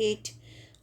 8।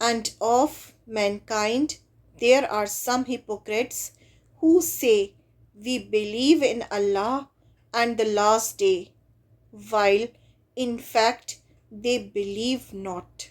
And of mankind there are some hypocrites who say we believe in Allah and the last day, while in fact they believe not.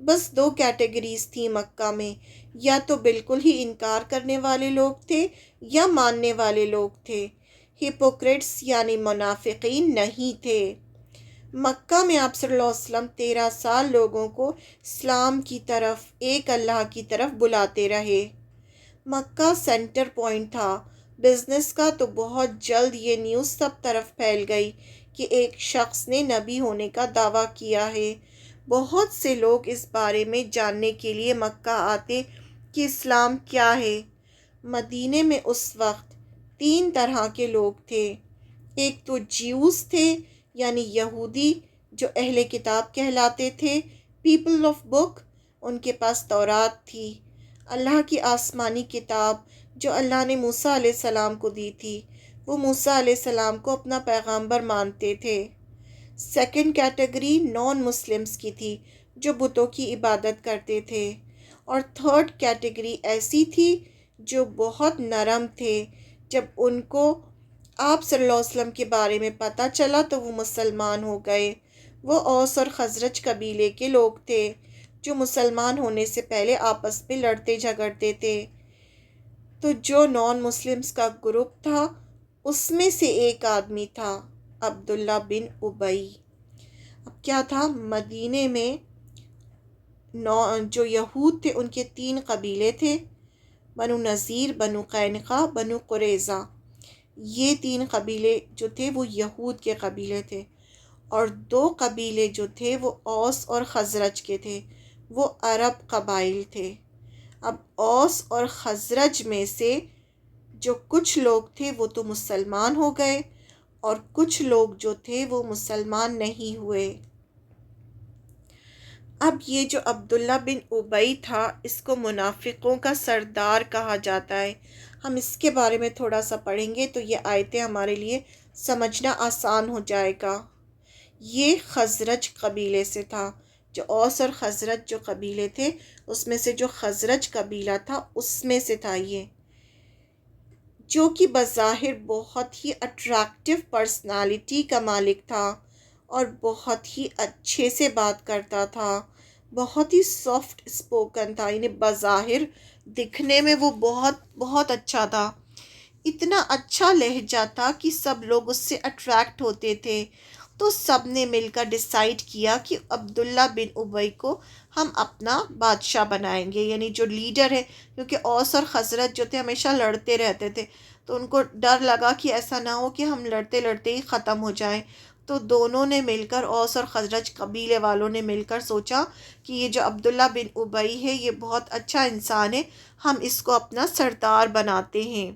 بس دو categories تھیں مکہ میں، یا تو بالکل ہی انکار کرنے والے لوگ تھے یا ماننے والے لوگ تھے۔ ہپوکریٹس یعنی منافقین نہیں تھے۔ مکہ میں آپ صلی اللہ علیہ وسلم 13 سال لوگوں کو اسلام کی طرف، ایک اللہ کی طرف بلاتے رہے۔ مکہ سینٹر پوائنٹ تھا بزنس کا، تو بہت جلد یہ نیوز سب طرف پھیل گئی کہ ایک شخص نے نبی ہونے کا دعویٰ کیا ہے۔ بہت سے لوگ اس بارے میں جاننے کے لیے مکہ آتے کہ اسلام کیا ہے۔ مدینے میں اس وقت 3 طرح کے لوگ تھے۔ ایک تو جیوز تھے، یعنی یہودی جو اہل کتاب کہلاتے تھے، پیپل آف بک، ان کے پاس تورات تھی، اللہ کی آسمانی کتاب جو اللہ نے موسیٰ علیہ السلام کو دی تھی۔ وہ موسیٰ علیہ السلام کو اپنا پیغمبر مانتے تھے۔ سیکنڈ کیٹیگری نان مسلمز کی تھی جو بتوں کی عبادت کرتے تھے، اور تھرڈ کیٹیگری ایسی تھی جو بہت نرم تھے۔ جب ان کو آپ صلی اللہ علیہ وسلم کے بارے میں پتہ چلا تو وہ مسلمان ہو گئے۔ وہ اوس اور خزرج قبیلے کے لوگ تھے جو مسلمان ہونے سے پہلے آپس میں لڑتے جھگڑتے تھے۔ تو جو نان مسلمز کا گروپ تھا اس میں سے ایک آدمی تھا عبداللہ بن ابی۔ اب کیا تھا، مدینے میں جو یہود تھے ان کے 3 قبیلے تھے، بنو نذیر، بنو قینقاع، بنو قریظہ۔ یہ 3 قبیلے جو تھے وہ یہود کے قبیلے تھے، اور 2 قبیلے جو تھے وہ اوس اور خزرج کے تھے، وہ عرب قبائل تھے۔ اب اوس اور خزرج میں سے جو کچھ لوگ تھے وہ تو مسلمان ہو گئے، اور کچھ لوگ جو تھے وہ مسلمان نہیں ہوئے۔ اب یہ جو عبداللہ بن ابی تھا اس کو منافقوں کا سردار کہا جاتا ہے۔ ہم اس کے بارے میں تھوڑا سا پڑھیں گے تو یہ آیتیں ہمارے لیے سمجھنا آسان ہو جائے گا۔ یہ خزرج قبیلے سے تھا۔ جو اوس اور خزرج جو قبیلے تھے اس میں سے جو خزرج قبیلہ تھا اس میں سے تھا یہ، جو کہ بظاہر بہت ہی اٹریکٹیو پرسنالٹی کا مالک تھا اور بہت ہی اچھے سے بات کرتا تھا، بہت ہی سافٹ اسپوکن تھا، یعنی بظاہر دکھنے میں وہ بہت بہت اچھا تھا۔ اتنا اچھا لہجہ تھا کہ سب لوگ اس سے اٹریکٹ ہوتے تھے۔ تو سب نے مل کر ڈیسائیڈ کیا کہ عبداللہ بن ابی کو ہم اپنا بادشاہ بنائیں گے، یعنی جو لیڈر ہے، کیونکہ اوس اور خزرج جو تھے ہمیشہ لڑتے رہتے تھے، تو ان کو ڈر لگا کہ ایسا نہ ہو کہ ہم لڑتے لڑتے ہی ختم ہو جائیں۔ تو دونوں نے مل کر، اوس اور خزرج قبیلے والوں نے مل کر سوچا کہ یہ جو عبداللہ بن ابی ہے یہ بہت اچھا انسان ہے، ہم اس کو اپنا سردار بناتے ہیں،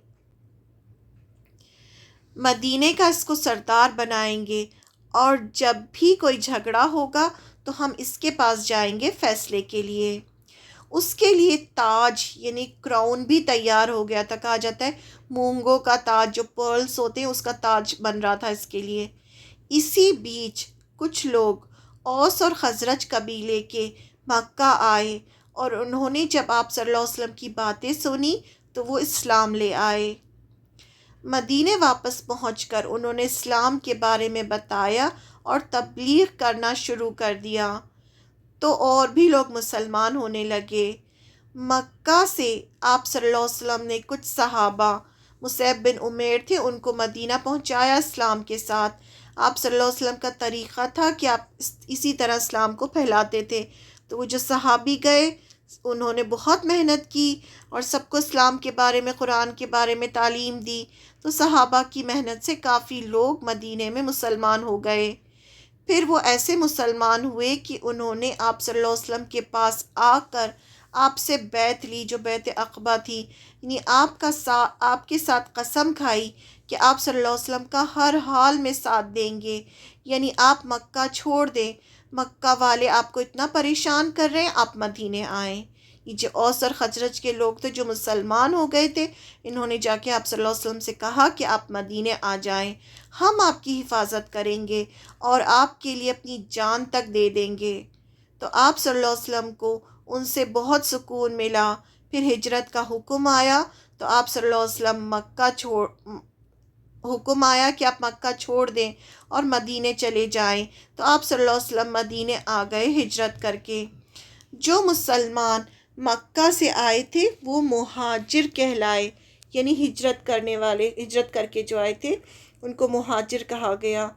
مدینے کا اس کو سردار بنائیں گے، اور جب بھی کوئی جھگڑا ہوگا تو ہم اس کے پاس جائیں گے فیصلے کے لیے۔ اس کے لیے تاج یعنی کراؤن بھی تیار ہو گیا تھا، کہا جاتا ہے مونگوں کا تاج جو پرلز ہوتے ہیں اس کا تاج بن رہا تھا اس کے لیے۔ اسی بیچ کچھ لوگ اوس اور خزرج قبیلے کے مکہ آئے، اور انہوں نے جب آپ صلی اللہ علیہ وسلم کی باتیں سنی تو وہ اسلام لے آئے۔ مدینے واپس پہنچ کر انہوں نے اسلام کے بارے میں بتایا اور تبلیغ کرنا شروع کر دیا، تو اور بھی لوگ مسلمان ہونے لگے۔ مکہ سے آپ صلی اللہ علیہ وسلم نے کچھ صحابہ، مصعب بن عمیر تھے، ان کو مدینہ پہنچایا اسلام کے ساتھ۔ آپ صلی اللہ علیہ وسلم کا طریقہ تھا کہ آپ اسی طرح اسلام کو پھیلاتے تھے، تو وہ جو صحابی گئے انہوں نے بہت محنت کی اور سب کو اسلام کے بارے میں، قرآن کے بارے میں تعلیم دی، تو صحابہ کی محنت سے کافی لوگ مدینے میں مسلمان ہو گئے۔ پھر وہ ایسے مسلمان ہوئے کہ انہوں نے آپ صلی اللہ علیہ وسلم کے پاس آ کر آپ سے بیعت لی، جو بیعت عقبہ تھی، یعنی آپ کے ساتھ قسم کھائی کہ آپ صلی اللہ علیہ وسلم کا ہر حال میں ساتھ دیں گے، یعنی آپ مکہ چھوڑ دیں، مکہ والے آپ کو اتنا پریشان کر رہے ہیں، آپ مدینے آئیں۔ یہ جو اوس اور خزرج کے لوگ تھے جو مسلمان ہو گئے تھے، انہوں نے جا کے آپ صلی اللہ علیہ وسلم سے کہا کہ آپ مدینے آ جائیں، ہم آپ کی حفاظت کریں گے اور آپ کے لیے اپنی جان تک دے دیں گے۔ تو آپ صلی اللہ علیہ وسلم کو ان سے بہت سکون ملا۔ پھر ہجرت کا حکم آیا تو آپ صلی اللہ علیہ وسلم حکم آیا کہ آپ مکہ چھوڑ دیں اور مدینے چلے جائیں، تو آپ صلی اللہ علیہ وسلم مدینے آ گئے ہجرت کر کے۔ جو مسلمان مکہ سے آئے تھے وہ مہاجر کہلائے، یعنی ہجرت کرنے والے، ہجرت کر کے جو آئے تھے ان کو مہاجر کہا گیا۔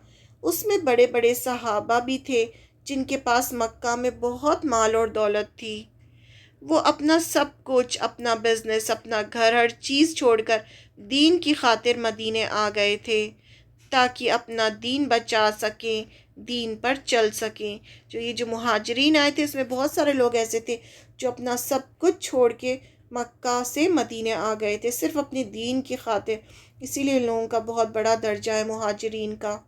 اس میں بڑے بڑے صحابہ بھی تھے جن کے پاس مکہ میں بہت مال اور دولت تھی۔ وہ اپنا سب کچھ، اپنا بزنس، اپنا گھر، ہر چیز چھوڑ کر دین کی خاطر مدینے آ گئے تھے تاکہ اپنا دین بچا سکیں، دین پر چل سکیں۔ جو مہاجرین آئے تھے اس میں بہت سارے لوگ ایسے تھے جو اپنا سب کچھ چھوڑ کے مکہ سے مدینے آ گئے تھے صرف اپنی دین کی خاطر، اسی لیے ان لوگوں کا بہت بڑا درجہ ہے مہاجرین کا۔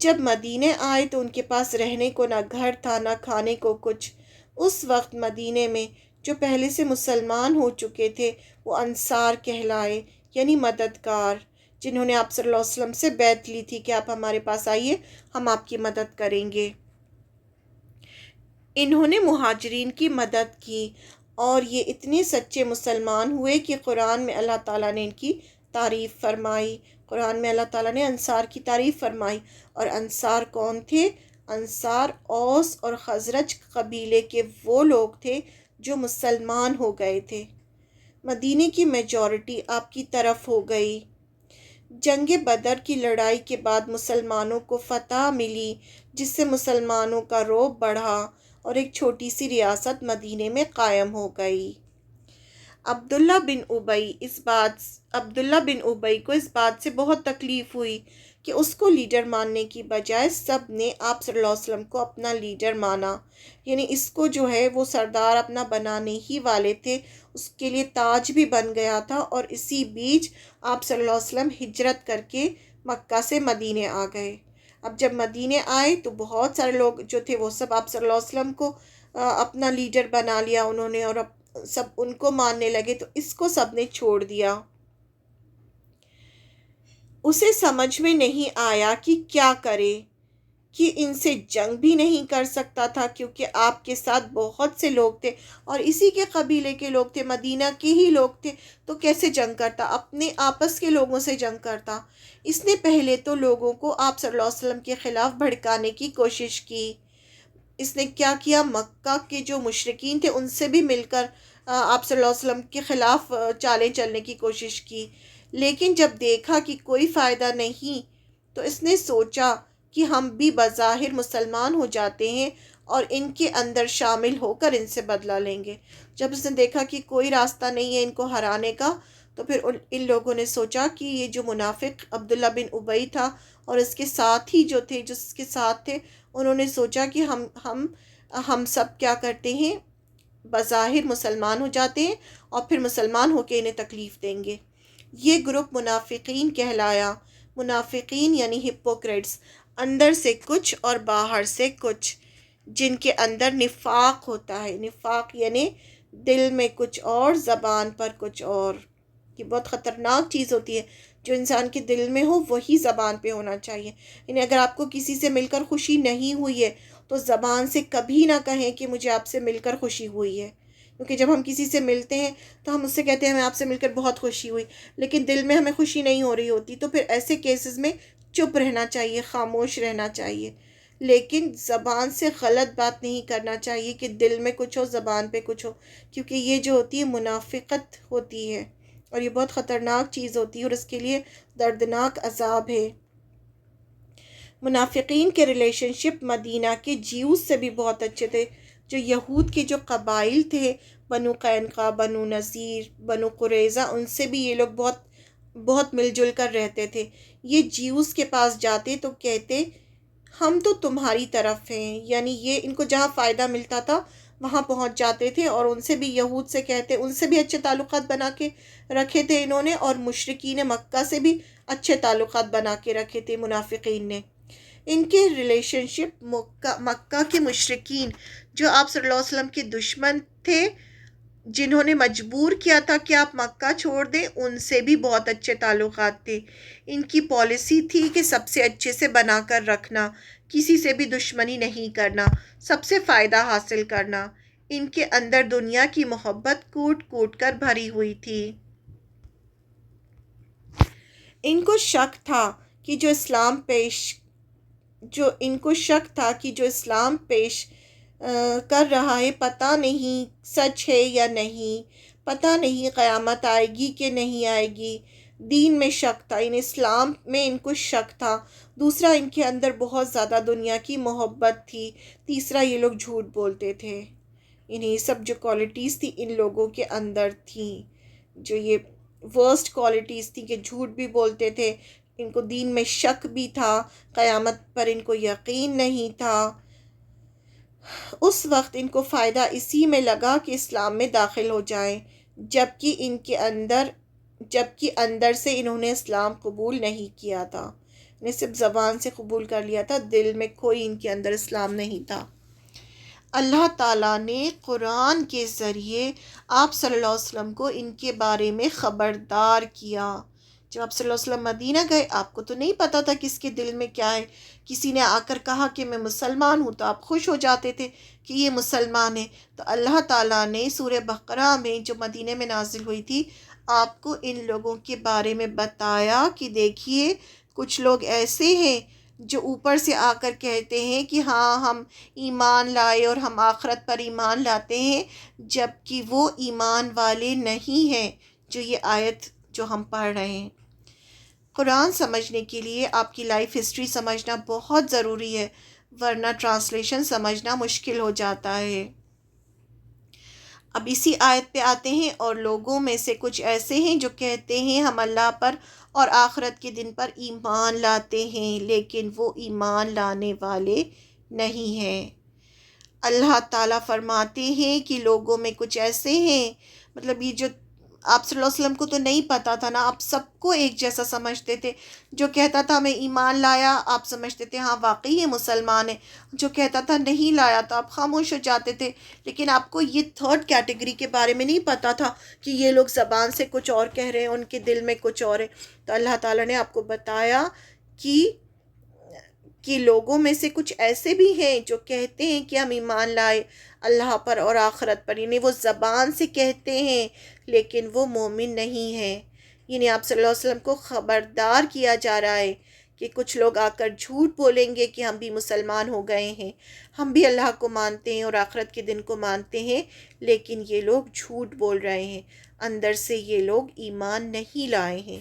جب مدینے آئے تو ان کے پاس رہنے کو نہ گھر تھا نہ کھانے کو کچھ۔ اس وقت مدینے میں جو پہلے سے مسلمان ہو چکے تھے وہ انصار کہلائے، یعنی مددگار، جنہوں نے آپ صلی اللہ علیہ وسلم سے بیعت لی تھی کہ آپ ہمارے پاس آئیے، ہم آپ کی مدد کریں گے۔ انہوں نے مہاجرین کی مدد کی اور یہ اتنے سچے مسلمان ہوئے کہ قرآن میں اللہ تعالیٰ نے ان کی تعریف فرمائی۔ قرآن میں اللہ تعالیٰ نے انصار کی تعریف فرمائی۔ اور انصار کون تھے؟ انصار اوس اور خزرج قبیلے کے وہ لوگ تھے جو مسلمان ہو گئے تھے۔ مدینے کی میجورٹی آپ کی طرف ہو گئی۔ جنگ بدر کی لڑائی کے بعد مسلمانوں کو فتح ملی جس سے مسلمانوں کا رعب بڑھا اور ایک چھوٹی سی ریاست مدینے میں قائم ہو گئی۔ عبداللہ بن ابی کو اس بات سے بہت تکلیف ہوئی کہ اس کو لیڈر ماننے کی بجائے سب نے آپ صلی اللہ علیہ وسلم کو اپنا لیڈر مانا، یعنی اس کو جو ہے وہ سردار اپنا بنانے ہی والے تھے، اس کے لیے تاج بھی بن گیا تھا۔ اور اسی بیچ آپ صلی اللہ علیہ وسلم ہجرت کر کے مکہ سے مدینے آ گئے۔ اب جب مدینے آئے تو بہت سارے لوگ جو تھے وہ سب آپ صلی اللہ علیہ وسلم کو اپنا لیڈر بنا لیا انہوں نے، اور سب ان کو ماننے لگے، تو اس کو سب نے چھوڑ دیا۔ اسے سمجھ میں نہیں آیا کہ کیا کرے، کہ ان سے جنگ بھی نہیں کر سکتا تھا کیونکہ آپ کے ساتھ بہت سے لوگ تھے اور اسی کے قبیلے کے لوگ تھے، مدینہ کے ہی لوگ تھے، تو کیسے جنگ کرتا؟ اپنے آپس کے لوگوں سے جنگ کرتا۔ اس نے پہلے تو لوگوں کو آپ صلی اللہ علیہ وسلم کے خلاف بھڑکانے کی کوشش کی۔ اس نے کیا کیا؟ مکہ کے جو مشرکین تھے ان سے بھی مل کر آپ صلی اللہ علیہ وسلم کے خلاف چالیں چلنے کی کوشش کی، لیکن جب دیکھا کہ کوئی فائدہ نہیں تو اس نے سوچا کہ ہم بھی بظاہر مسلمان ہو جاتے ہیں اور ان کے اندر شامل ہو کر ان سے بدلہ لیں گے۔ جب اس نے دیکھا کہ کوئی راستہ نہیں ہے ان کو ہرانے کا، تو پھر ان لوگوں نے سوچا کہ یہ جو منافق عبداللہ بن ابی تھا اور اس کے ساتھ ہی جو تھے، جو اس کے ساتھ تھے، انہوں نے سوچا کہ ہم سب کیا کرتے ہیں، بظاہر مسلمان ہو جاتے ہیں اور پھر مسلمان ہو کے انہیں تکلیف دیں گے۔ یہ گروپ منافقین کہلایا۔ منافقین یعنی ہپوکریٹس، اندر سے کچھ اور باہر سے کچھ، جن کے اندر نفاق ہوتا ہے۔ نفاق یعنی دل میں کچھ اور زبان پر کچھ اور۔ یہ بہت خطرناک چیز ہوتی ہے، جو انسان کے دل میں ہو وہی زبان پہ ہونا چاہیے۔ یعنی اگر آپ کو کسی سے مل کر خوشی نہیں ہوئی ہے تو زبان سے کبھی نہ کہیں کہ مجھے آپ سے مل کر خوشی ہوئی ہے، کیونکہ جب ہم کسی سے ملتے ہیں تو ہم اس سے کہتے ہیں ہمیں آپ سے مل کر بہت خوشی ہوئی، لیکن دل میں ہمیں خوشی نہیں ہو رہی ہوتی، تو پھر ایسے کیسز میں چپ رہنا چاہیے، خاموش رہنا چاہیے، لیکن زبان سے غلط بات نہیں کرنا چاہیے کہ دل میں کچھ ہو زبان پہ کچھ ہو، کیونکہ یہ جو ہوتی ہے منافقت ہوتی ہے اور یہ بہت خطرناک چیز ہوتی ہے اور اس کے لیے دردناک عذاب ہے۔ منافقین کے ریلیشن شپ مدینہ کے جیوز سے بھی بہت اچھے تھے۔ جو یہود کے جو قبائل تھے، بنو قینقاع، بنو نذیر، بنو قریظہ، ان سے بھی یہ لوگ بہت مل جل کر رہتے تھے۔ یہ جیوز کے پاس جاتے تو کہتے ہم تو تمہاری طرف ہیں، یعنی یہ ان کو جہاں فائدہ ملتا تھا وہاں پہنچ جاتے تھے، اور ان سے بھی یہود سے کہتے، ان سے بھی اچھے تعلقات بنا کے رکھے تھے انہوں نے، اور مشرکین مکہ سے بھی اچھے تعلقات بنا کے رکھے تھے منافقین نے۔ ان کے ریلیشن شپ مکہ کے مشرکین جو آپ صلی اللہ علیہ وسلم کے دشمن تھے، جنہوں نے مجبور کیا تھا کہ آپ مکہ چھوڑ دیں، ان سے بھی بہت اچھے تعلقات تھے۔ ان کی پالیسی تھی کہ سب سے اچھے سے بنا کر رکھنا، کسی سے بھی دشمنی نہیں کرنا، سب سے فائدہ حاصل کرنا۔ ان کے اندر دنیا کی محبت کوٹ کوٹ کر بھری ہوئی تھی۔ ان کو شک تھا کہ جو اسلام پیش کر رہا ہے، پتہ نہیں سچ ہے یا نہیں، پتہ نہیں قیامت آئے گی کہ نہیں آئے گی۔ دین میں شک تھا، اسلام میں ان کو شک تھا۔ دوسرا، ان کے اندر بہت زیادہ دنیا کی محبت تھی۔ تیسرا، یہ لوگ جھوٹ بولتے تھے۔ انہیں سب جو کوالٹیز تھی ان لوگوں کے اندر تھیں، جو یہ ورسٹ کوالٹیز تھی کہ جھوٹ بھی بولتے تھے، ان کو دین میں شک بھی تھا، قیامت پر ان کو یقین نہیں تھا۔ اس وقت ان کو فائدہ اسی میں لگا کہ اسلام میں داخل ہو جائیں، جبکہ اندر سے انہوں نے اسلام قبول نہیں کیا تھا۔ انہیں صرف زبان سے قبول کر لیا تھا، دل میں کوئی ان کے اندر اسلام نہیں تھا۔ اللہ تعالیٰ نے قرآن کے ذریعے آپ صلی اللہ علیہ وسلم کو ان کے بارے میں خبردار کیا۔ جب آپ صلی اللہ علیہ وسلم مدینہ گئے، آپ کو تو نہیں پتہ تھا کس کے دل میں کیا ہے۔ کسی نے آ کر کہا کہ میں مسلمان ہوں تو آپ خوش ہو جاتے تھے کہ یہ مسلمان ہے۔ تو اللہ تعالیٰ نے سورہ بقرہ میں جو مدینہ میں نازل ہوئی تھی، آپ کو ان لوگوں کے بارے میں بتایا کہ دیکھیے کچھ لوگ ایسے ہیں جو اوپر سے آ کر کہتے ہیں کہ ہاں ہم ایمان لائے اور ہم آخرت پر ایمان لاتے ہیں، جبکہ وہ ایمان والے نہیں ہیں۔ جو یہ آیت جو ہم پڑھ رہے ہیں، قرآن سمجھنے کے لیے آپ کی لائف ہسٹری سمجھنا بہت ضروری ہے، ورنہ ٹرانسلیشن سمجھنا مشکل ہو جاتا ہے۔ اب اسی آیت پہ آتے ہیں، اور لوگوں میں سے کچھ ایسے ہیں جو کہتے ہیں ہم اللہ پر اور آخرت کے دن پر ایمان لاتے ہیں، لیکن وہ ایمان لانے والے نہیں ہیں۔ اللہ تعالیٰ فرماتے ہیں کہ لوگوں میں کچھ ایسے ہیں، مطلب یہ جو آپ صلی اللہ علیہ وسلم کو تو نہیں پتا تھا نا، آپ سب کو ایک جیسا سمجھتے تھے۔ جو کہتا تھا میں ایمان لایا، آپ سمجھتے تھے ہاں واقعی یہ مسلمان ہے۔ جو کہتا تھا نہیں لایا تو آپ خاموش ہو جاتے تھے۔ لیکن آپ کو یہ تھرڈ کیٹیگری کے بارے میں نہیں پتا تھا کہ یہ لوگ زبان سے کچھ اور کہہ رہے ہیں، ان کے دل میں کچھ اور ہے۔ تو اللہ تعالیٰ نے آپ کو بتایا کہ لوگوں میں سے کچھ ایسے بھی ہیں جو کہتے ہیں کہ ہم ایمان لائے اللہ پر اور آخرت پر، یعنی وہ زبان سے کہتے ہیں لیکن وہ مومن نہیں ہیں۔ یعنی آپ صلی اللہ علیہ وسلم کو خبردار کیا جا رہا ہے کہ کچھ لوگ آ کر جھوٹ بولیں گے کہ ہم بھی مسلمان ہو گئے ہیں، ہم بھی اللہ کو مانتے ہیں اور آخرت کے دن کو مانتے ہیں، لیکن یہ لوگ جھوٹ بول رہے ہیں، اندر سے یہ لوگ ایمان نہیں لائے ہیں۔